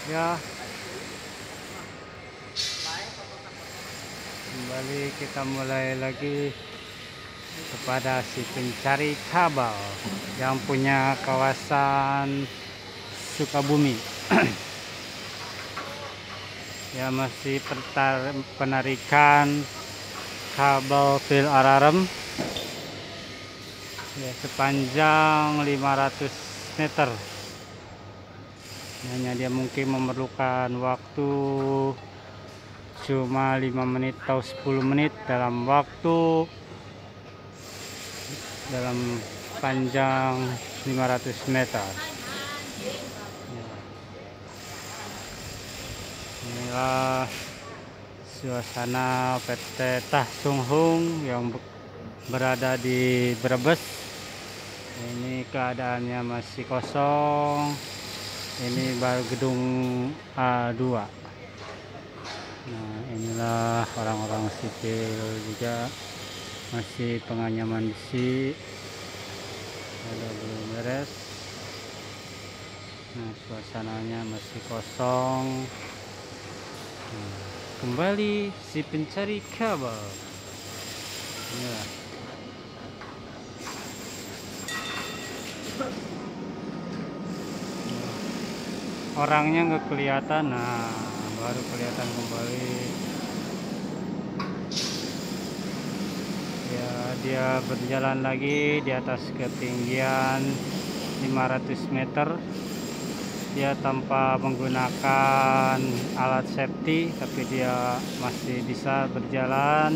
Ya, kembali kita mulai lagi kepada si pencari kabel yang punya kawasan Sukabumi. Ya, masih penarikan kabel fil ararem ya, sepanjang 500 meter. Hanya dia mungkin memerlukan waktu cuma 5 menit atau 10 menit dalam panjang 500 meter. Ya. Inilah suasana PT Tah Sung Hung yang berada di Brebes. Ini keadaannya masih kosong. Ini baru gedung A2. Nah, inilah orang-orang sipil juga masih penganyaman besi, ada belum beres. Nah, suasananya masih kosong. Nah, kembali si pencari kabel. Inilah. Orangnya nggak kelihatan. Nah, baru kelihatan kembali. Ya, dia berjalan lagi di atas ketinggian 500 meter. Dia tanpa menggunakan alat safety, tapi dia masih bisa berjalan.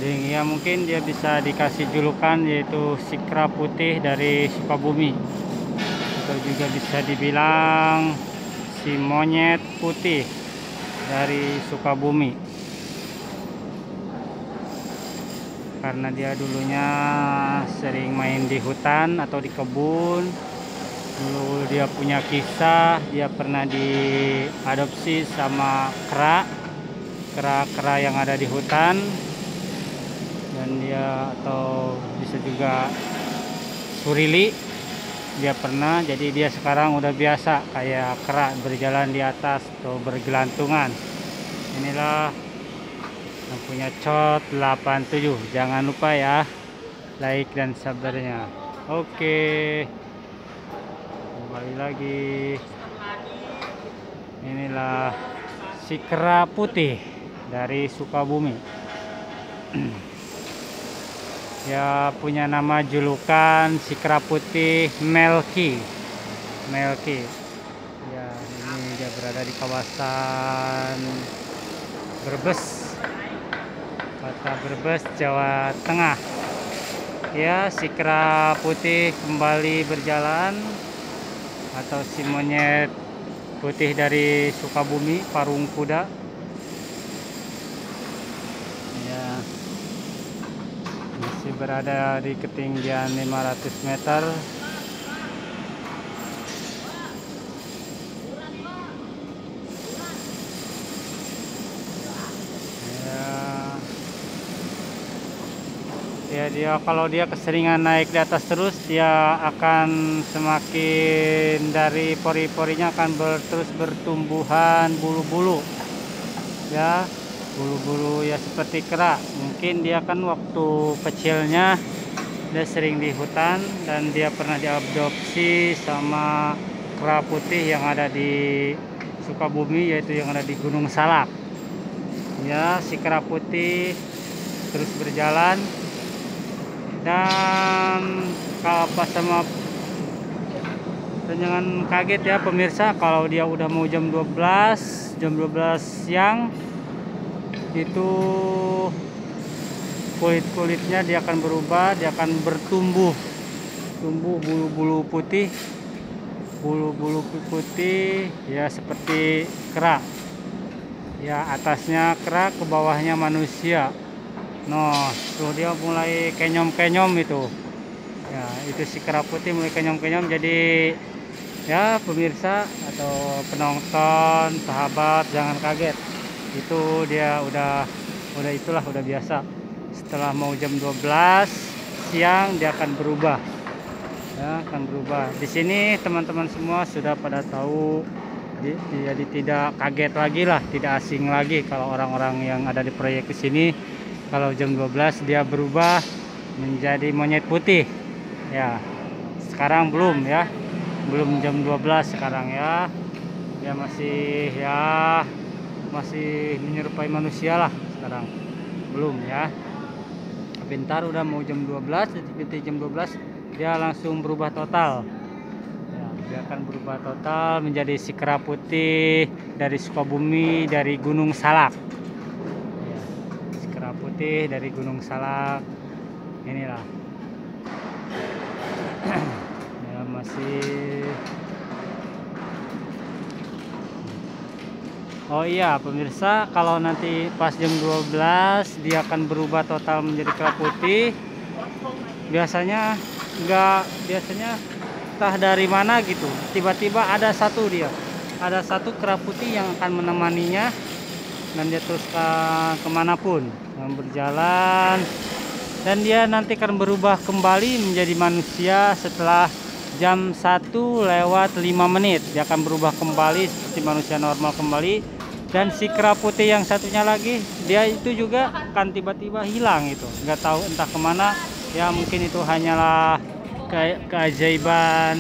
Dan ya, mungkin dia bisa dikasih julukan yaitu si kera putih dari Sukabumi, atau juga bisa dibilang si monyet putih dari Sukabumi, karena dia dulunya sering main di hutan atau di kebun. Dulu dia punya kisah, dia pernah diadopsi sama kera yang ada di hutan, dan dia, atau bisa juga surili, dia pernah. Jadi dia sekarang udah biasa kayak kera berjalan di atas atau bergelantungan. Inilah yang punya COT 87. Jangan lupa ya, like dan sabarnya. Oke, kembali lagi. Inilah si kera putih dari Sukabumi. Ya, punya nama julukan si kera putih Melki. Ya, ini dia berada di kawasan Brebes, Kota Brebes, Jawa Tengah. Ya, si kera putih kembali berjalan, atau si monyet putih dari Sukabumi, Parung Kuda. Ya, masih berada di ketinggian 500 meter. Ya, dia kalau dia keseringan naik di atas terus, dia akan semakin, dari pori-porinya akan terus bertumbuhan bulu-bulu. Ya, bulu-bulu ya seperti kera. Mungkin dia kan waktu kecilnya dia sering di hutan, dan dia pernah diadopsi sama kera putih yang ada di Sukabumi, yaitu yang ada di Gunung Salak. Ya, si kera putih terus berjalan. Dan kalau pas sama, dan jangan kaget ya pemirsa, kalau dia udah mau jam 12 siang, itu kulitnya dia akan berubah, dia akan tumbuh bulu-bulu putih ya, seperti kera. Ya, atasnya kera, ke bawahnya manusia. Nah, tuh dia mulai kenyom-kenyom itu. Ya, itu si kera putih mulai kenyom-kenyom. Jadi ya pemirsa atau penonton, sahabat, jangan kaget. Itu dia udah biasa. Setelah mau jam 12 siang dia akan berubah. Ya, akan berubah. Di sini teman-teman semua sudah pada tahu Jadi tidak kaget lagi lah, tidak asing lagi kalau orang-orang yang ada di proyek ke sini kalau jam 12 dia berubah menjadi monyet putih. Ya, sekarang belum ya. Belum jam 12 sekarang ya. Dia masih menyerupai manusia lah sekarang. Belum ya. Bentar udah mau jam 12, detik jam 12 dia langsung berubah total. Ya, dia akan berubah total menjadi si kera putih dari Sukabumi, dari Gunung Salak. Ya, si kera putih dari Gunung Salak. Inilah. Ya, masih. Oh iya pemirsa, kalau nanti pas jam 12 dia akan berubah total menjadi kera putih. Biasanya entah dari mana gitu, tiba-tiba ada satu kera putih yang akan menemaninya dan dia terus kemanapun yang berjalan, dan dia nanti akan berubah kembali menjadi manusia setelah jam 1:05. Dia akan berubah kembali seperti manusia normal kembali. Dan si kera putih yang satunya lagi, dia itu juga akan tiba-tiba hilang itu, nggak tahu entah kemana ya. Mungkin itu hanyalah keajaiban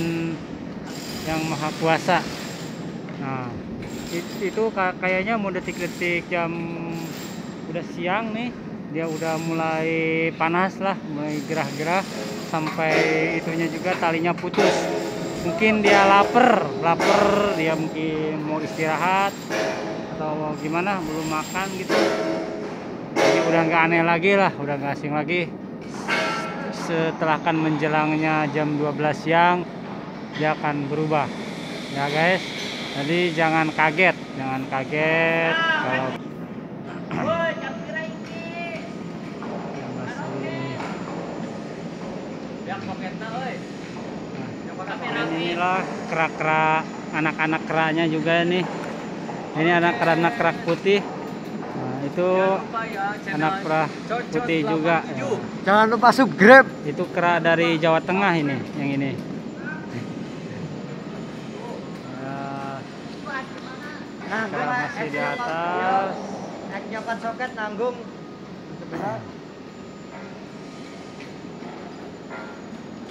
yang maha kuasa. Nah itu kayaknya mau detik-detik jam udah siang nih, dia udah mulai panas lah, mulai gerah-gerah, sampai itunya juga talinya putus. Mungkin dia lapar dia mungkin mau istirahat atau gimana, belum makan gitu. Jadi udah nggak aneh lagi lah, udah nggak asing lagi. Setelah kan menjelangnya jam 12 siang dia akan berubah ya guys. Jadi jangan kaget kalau inilah kera-kera, anak-anak keranya juga nih. Ini anak kera putih. Nah, itu anak kera putih juga. Jangan lupa subscribe. Itu kera dari Jawa Tengah ini, yang ini. Kera masih di atas. Nyapan soket nanggung sebelah.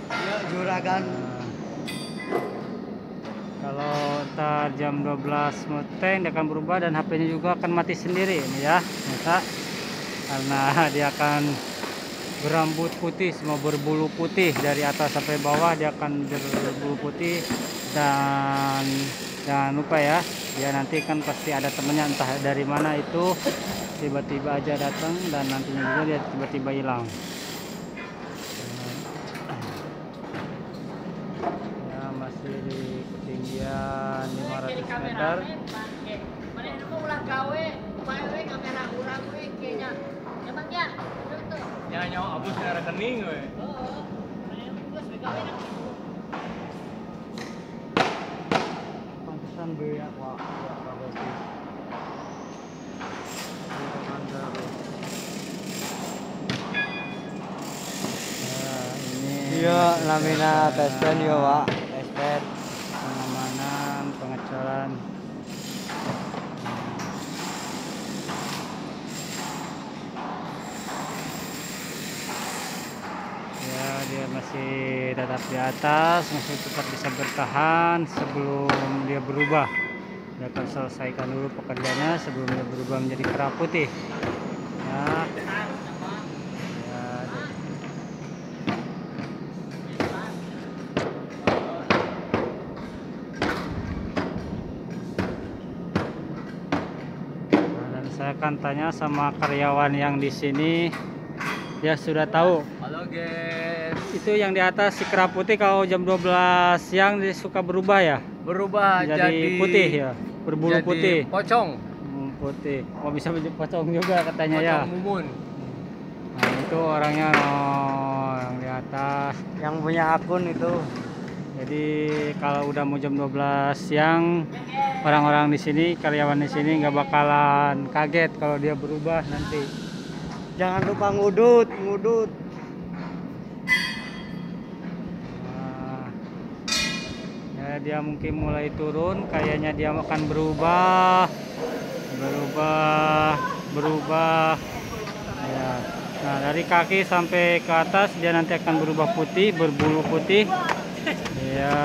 Ya, juragan. Kalau ntar jam 12 meteng dia akan berubah dan HP-nya juga akan mati sendiri ini ya, masa karena dia akan berambut putih, semua berbulu putih dari atas sampai bawah, dia akan berbulu putih. Dan jangan lupa ya, dia nanti kan pasti ada temennya entah dari mana itu, tiba-tiba aja datang dan nantinya juga dia tiba-tiba hilang. Ya, masih di ketinggian 500 meter. Ya nyawa abus ke rekening we. Pantesan be aku Iya, namanya test-pen ya, Pak. Test pengamanan, pengecoran. Ya, dia masih tetap di atas, masih tetap bisa bertahan sebelum dia berubah. Dia akan selesaikan dulu pekerjaannya sebelum dia berubah menjadi kera putih. Ya. Saya akan tanya sama karyawan yang di sini, dia sudah tahu. Halo guys. Itu yang di atas si kera putih kalau jam 12 siang dia suka berubah ya? Berubah jadi putih ya, berbulu jadi putih. Pocong. Putih. Oh bisa menjadi pocong juga katanya Pocong ya. mumun. Nah, itu orangnya yang di atas. Yang punya akun itu. Jadi kalau udah mau jam 12 siang, orang-orang di sini, karyawan di sini nggak bakalan kaget kalau dia berubah nanti. Jangan lupa ngudut. Nah, ya Ya, dia mungkin mulai turun, kayaknya dia akan berubah, berubah. Ya. Nah, dari kaki sampai ke atas dia nanti akan berubah putih, berbulu putih. Ya.